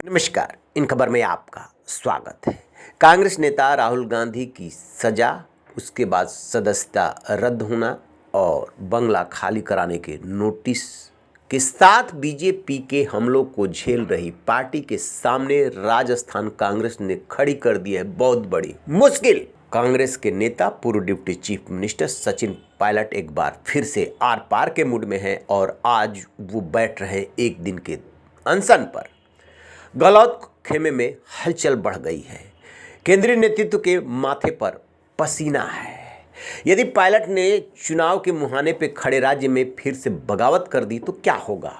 नमस्कार। इन खबर में आपका स्वागत है। कांग्रेस नेता राहुल गांधी की सजा, उसके बाद सदस्यता रद्द होना और बंगला खाली कराने के नोटिस के साथ बीजेपी के हमलों को झेल रही पार्टी के सामने राजस्थान कांग्रेस ने खड़ी कर दी है बहुत बड़ी मुश्किल। कांग्रेस के नेता पूर्व deputy chief minister Sachin Pilot एक बार फिर से आर पार के मूड में हैं और आज वो बैठ रहे एक दिन के अनशन पर। गहलोत खेमे में हलचल बढ़ गई है। केंद्रीय नेतृत्व के माथे पर पसीना है। यदि पायलट ने चुनाव के मुहाने पे खड़े राज्य में फिर से बगावत कर दी तो क्या होगा?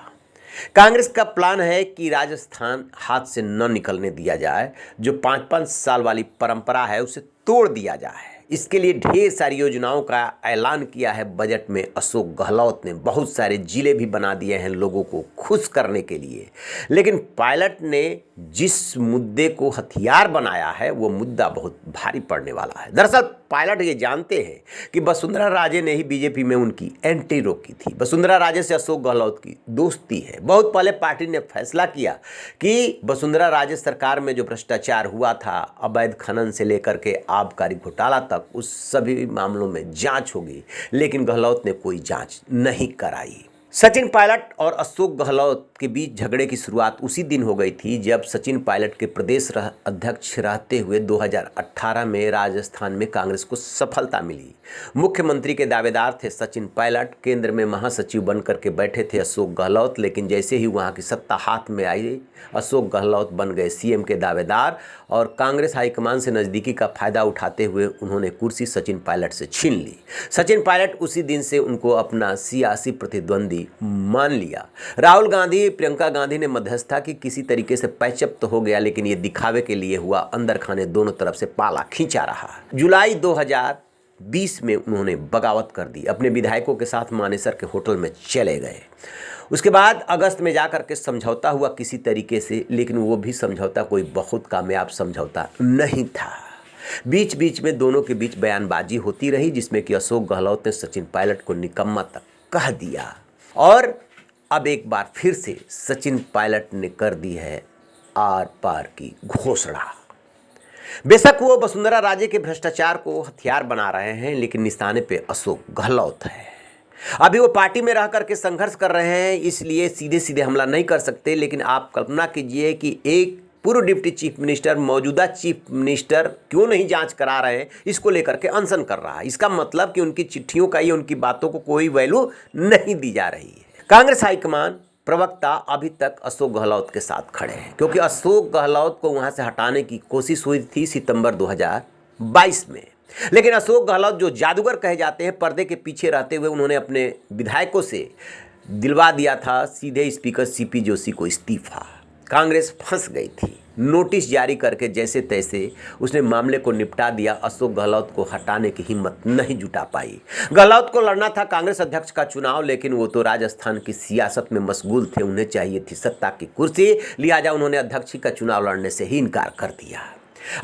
कांग्रेस का प्लान है कि राजस्थान हाथ से न निकलने दिया जाए। जो 5-5 साल वाली परंपरा है उसे तोड़ दिया जाए। इसके लिए ढेर सारी योजनाओं का ऐलान किया है बजट में। अशोक गहलोत ने बहुत सारे जिले भी बना दिए हैं लोगों को खुश करने के लिए। लेकिन पायलट ने जिस मुद्दे को हथियार बनाया है वो मुद्दा बहुत भारी पड़ने वाला है। दरअसल पायलट ये जानते हैं कि वसुंधरा राजे ने ही बीजेपी में उनकी एंट्री रोकी थी। वसुंधरा राजे से अशोक गहलोत की दोस्ती है। बहुत पहले पार्टी ने फैसला किया कि वसुंधरा राजे सरकार में जो भ्रष्टाचार हुआ था, अवैध खनन से लेकर के आबकारी घोटाला तक, उस सभी मामलों में जांच होगी। लेकिन गहलोत ने कोई जांच नहीं कराई। सचिन पायलट और अशोक गहलोत के बीच झगड़े की शुरुआत उसी दिन हो गई थी जब सचिन पायलट के प्रदेश अध्यक्ष रहते हुए 2018 में राजस्थान में कांग्रेस को सफलता मिली। मुख्यमंत्री के दावेदार थे सचिन पायलट। केंद्र में महासचिव बनकर के बैठे थे अशोक गहलोत। लेकिन जैसे ही वहां की सत्ता हाथ में आई, अशोक गहलोत बन गए सीएम के दावेदार और कांग्रेस हाईकमान से नज़दीकी का फायदा उठाते हुए उन्होंने कुर्सी सचिन पायलट से छीन ली। सचिन पायलट उसी दिन से उनको अपना सियासी प्रतिद्वंदी मान लिया। राहुल गांधी, प्रियंका गांधी ने मध्यस्थता की, किसी तरीके से पैचअप तो हो गया, लेकिन ये दिखावे के लिए हुआ। अंदर खाने दोनों तरफ से पाला खींचा रहा। जुलाई 2020 में उन्होंने बगावत कर दी। अपने विधायकों के साथ मानेसर के होटल में चले गए। उसके बाद अगस्त में जाकर के समझौता हुआ किसी तरीके से, लेकिन वो भी समझौता कोई बहुत कामयाब समझौता नहीं था। बीच बीच में दोनों के बीच बयानबाजी होती रही, जिसमें कि अशोक गहलोत ने सचिन पायलट को निकम्मा तक कह दिया। और अब एक बार फिर से सचिन पायलट ने कर दी है आर पार की घोषणा। बेशक वो वसुंधरा राजे के भ्रष्टाचार को हथियार बना रहे हैं, लेकिन निशाने पे अशोक गहलोत है। अभी वो पार्टी में रह करके संघर्ष कर रहे हैं, इसलिए सीधे सीधे हमला नहीं कर सकते। लेकिन आप कल्पना कीजिए कि एक पूर्व डिप्टी चीफ मिनिस्टर मौजूदा चीफ मिनिस्टर क्यों नहीं जांच करा रहे हैं, इसको लेकर के अनशन कर रहा है। इसका मतलब कि उनकी चिट्ठियों का या उनकी बातों को कोई वैल्यू नहीं दी जा रही है। कांग्रेस हाईकमान प्रवक्ता अभी तक अशोक गहलोत के साथ खड़े हैं, क्योंकि अशोक गहलोत को वहां से हटाने की कोशिश हुई थी सितंबर 2022 में। लेकिन अशोक गहलोत जो जादूगर कहे जाते हैं, पर्दे के पीछे रहते हुए उन्होंने अपने विधायकों से दिलवा दिया था सीधे स्पीकर सीपी जोशी को इस्तीफा। कांग्रेस फंस गई थी। नोटिस जारी करके जैसे तैसे उसने मामले को निपटा दिया। अशोक गहलोत को हटाने की हिम्मत नहीं जुटा पाई। गहलोत को लड़ना था कांग्रेस अध्यक्ष का चुनाव, लेकिन वो तो राजस्थान की सियासत में मशगूल थे। उन्हें चाहिए थी सत्ता की कुर्सी, लिहाजा उन्होंने अध्यक्ष का चुनाव लड़ने से ही इनकार कर दिया।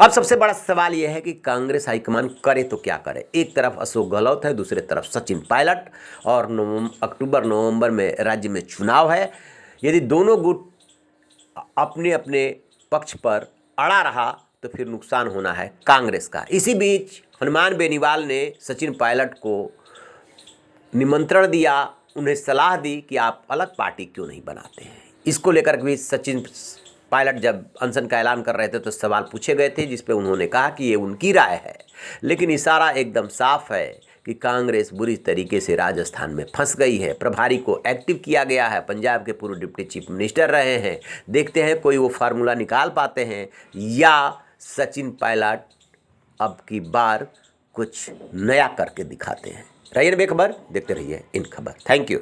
अब सबसे बड़ा सवाल यह है कि कांग्रेस हाईकमान करे तो क्या करे। एक तरफ अशोक गहलोत है, दूसरी तरफ सचिन पायलट, और अक्टूबर नवंबर में राज्य में चुनाव है। यदि दोनों गुट अपने अपने पक्ष पर अड़ा रहा तो फिर नुकसान होना है कांग्रेस का। इसी बीच हनुमान बेनीवाल ने सचिन पायलट को निमंत्रण दिया, उन्हें सलाह दी कि आप अलग पार्टी क्यों नहीं बनाते हैं। इसको लेकर भी सचिन पायलट जब अनशन का ऐलान कर रहे थे तो सवाल पूछे गए थे, जिस पे उन्होंने कहा कि ये उनकी राय है। लेकिन इशारा एकदम साफ है कि कांग्रेस बुरी तरीके से राजस्थान में फंस गई है। प्रभारी को एक्टिव किया गया है, पंजाब के पूर्व डिप्टी चीफ मिनिस्टर रहे हैं। देखते हैं कोई वो फार्मूला निकाल पाते हैं या सचिन पायलट अब की बार कुछ नया करके दिखाते हैं। रहिए बेखबर, देखते रहिए इन खबर। Thank you.